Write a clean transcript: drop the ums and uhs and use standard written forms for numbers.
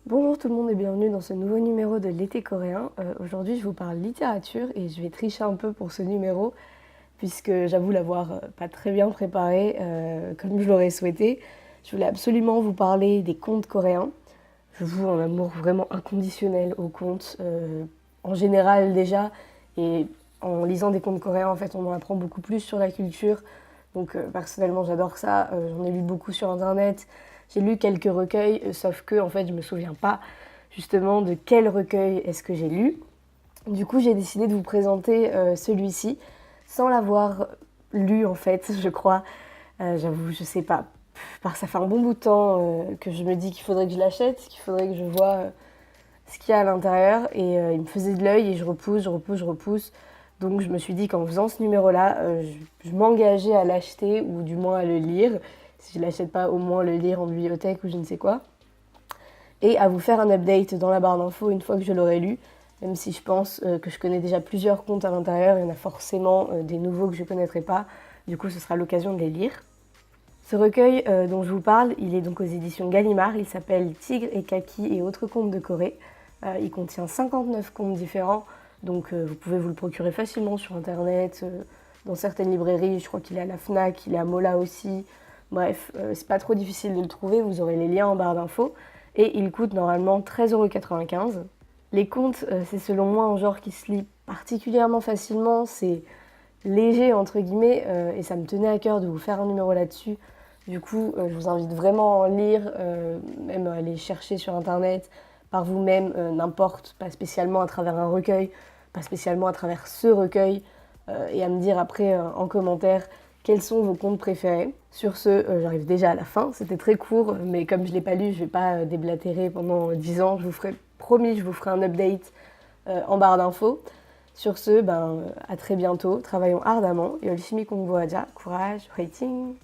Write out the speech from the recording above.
Bonjour tout le monde et bienvenue dans ce nouveau numéro de l'été coréen. Aujourd'hui je vous parle littérature et je vais tricher un peu pour ce numéro puisque j'avoue l'avoir pas très bien préparé comme je l'aurais souhaité. Je voulais absolument vous parler des contes coréens. Je voue un amour vraiment inconditionnel aux contes en général déjà, et en lisant des contes coréens en fait on en apprend beaucoup plus sur la culture. Donc personnellement j'adore ça, j'en ai lu beaucoup sur internet, j'ai lu quelques recueils, sauf que en fait je me souviens pas justement de quel recueil est-ce que j'ai lu. Du coup j'ai décidé de vous présenter celui-ci sans l'avoir lu en fait, je crois. J'avoue, je sais pas. Ça fait un bon bout de temps que je me dis qu'il faudrait que je l'achète, qu'il faudrait que je vois ce qu'il y a à l'intérieur. Et il me faisait de l'œil et je repousse, je repousse, je repousse. Donc je me suis dit qu'en faisant ce numéro-là, je m'engageais à l'acheter ou du moins à le lire. Si je ne l'achète pas, au moins le lire en bibliothèque ou je ne sais quoi. Et à vous faire un update dans la barre d'infos une fois que je l'aurai lu. Même si je pense que je connais déjà plusieurs contes à l'intérieur, il y en a forcément des nouveaux que je ne connaîtrai pas. Du coup, ce sera l'occasion de les lire. Ce recueil dont je vous parle, il est donc aux éditions Gallimard, il s'appelle Tigre et Kaki et autres contes de Corée. Il contient 59 contes différents, donc vous pouvez vous le procurer facilement sur internet, dans certaines librairies, je crois qu'il est à la Fnac, il est à Mola aussi. Bref, c'est pas trop difficile de le trouver, vous aurez les liens en barre d'infos. Et il coûte normalement 13,95 €. Les contes, c'est selon moi un genre qui se lit particulièrement facilement, c'est léger entre guillemets, et ça me tenait à cœur de vous faire un numéro là-dessus. Du coup, je vous invite vraiment à en lire, même à aller chercher sur internet par vous-même, n'importe, pas spécialement à travers un recueil, pas spécialement à travers ce recueil, et à me dire après en commentaire quels sont vos contes préférés. Sur ce, j'arrive déjà à la fin, c'était très court, mais comme je ne l'ai pas lu, je ne vais pas déblatérer pendant 10 ans, je vous ferai, promis, je vous ferai un update en barre d'infos. Sur ce, à très bientôt, travaillons ardemment et 열심히 공부하자. Courage, fighting!